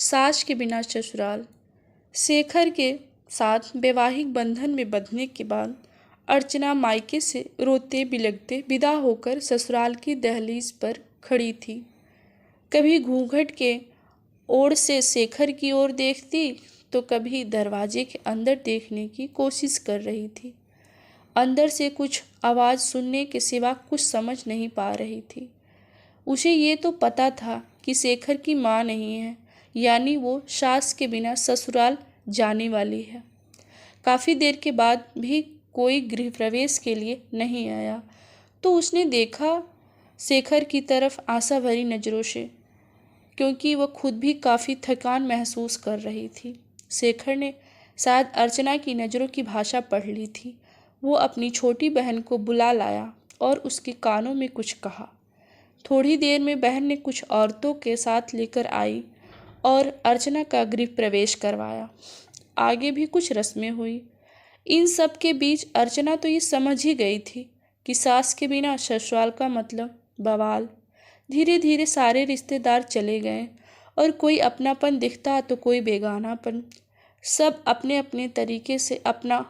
सास के बिना ससुराल। शेखर के साथ वैवाहिक बंधन में बंधने के बाद अर्चना मायके से रोते बिलखते विदा होकर ससुराल की दहलीज पर खड़ी थी। कभी घूंघट के ओर से शेखर की ओर देखती तो कभी दरवाजे के अंदर देखने की कोशिश कर रही थी। अंदर से कुछ आवाज़ सुनने के सिवा कुछ समझ नहीं पा रही थी। उसे ये तो पता था कि शेखर की माँ नहीं है, यानी वो सास के बिना ससुराल जाने वाली है। काफ़ी देर के बाद भी कोई गृह प्रवेश के लिए नहीं आया तो उसने देखा शेखर की तरफ आशा भरी नज़रों से, क्योंकि वह खुद भी काफ़ी थकान महसूस कर रही थी। शेखर ने शायद अर्चना की नज़रों की भाषा पढ़ ली थी। वो अपनी छोटी बहन को बुला लाया और उसके कानों में कुछ कहा। थोड़ी देर में बहन ने कुछ औरतों के साथ लेकर आई और अर्चना का गृह प्रवेश करवाया। आगे भी कुछ रस्में हुई। इन सब के बीच अर्चना तो ये समझ ही गई थी कि सास के बिना ससुराल का मतलब बवाल। धीरे धीरे सारे रिश्तेदार चले गए और कोई अपनापन दिखता तो कोई बेगानापन। सब अपने अपने तरीके से अपना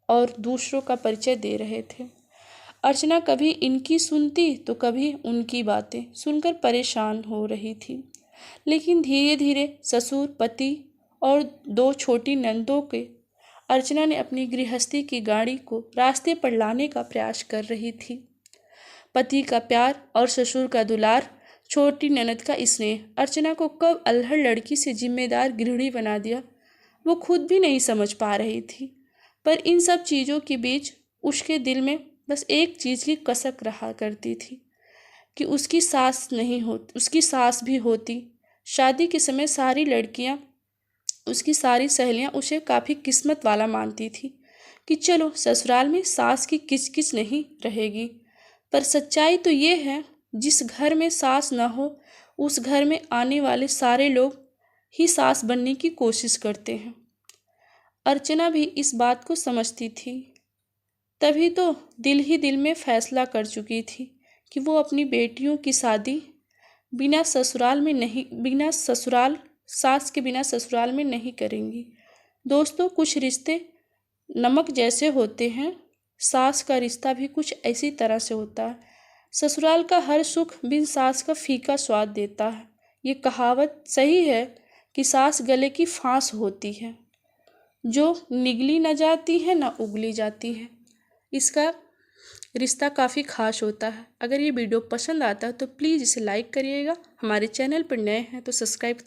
और दूसरों का परिचय दे रहे थे। अर्चना कभी इनकी सुनती तो कभी उनकी बातें सुनकर परेशान हो रही थी। लेकिन धीरे धीरे ससुर, पति और 2 छोटी नंदों के अर्चना ने अपनी गृहस्थी की गाड़ी को रास्ते पर लाने का प्रयास कर रही थी। पति का प्यार और ससुर का दुलार, छोटी ननद का स्नेह अर्चना को कब अल्हड़ लड़की से जिम्मेदार गृहिणी बना दिया, वो खुद भी नहीं समझ पा रही थी। पर इन सब चीज़ों के बीच उसके दिल में बस एक चीज़ की कसक रहा करती थी कि उसकी सास नहीं होती, उसकी सास भी होती। शादी के समय सारी लड़कियां, उसकी सारी सहेलियां उसे काफ़ी किस्मत वाला मानती थी कि चलो ससुराल में सास की किचकिच नहीं रहेगी। पर सच्चाई तो ये है, जिस घर में सास न हो उस घर में आने वाले सारे लोग ही सास बनने की कोशिश करते हैं। अर्चना भी इस बात को समझती थी, तभी तो दिल ही दिल में फैसला कर चुकी थी कि वो अपनी बेटियों की शादी बिना ससुराल सास के बिना ससुराल में नहीं करेंगी। दोस्तों, कुछ रिश्ते नमक जैसे होते हैं, सास का रिश्ता भी कुछ ऐसी तरह से होता है। ससुराल का हर सुख बिन सास का फीका स्वाद देता है। ये कहावत सही है कि सास गले की फांस होती है, जो निगली न जाती है न उगली जाती है। इसका रिश्ता काफ़ी खास होता है। अगर ये वीडियो पसंद आता है तो प्लीज़ इसे लाइक करिएगा। हमारे चैनल पर नए हैं तो सब्सक्राइब।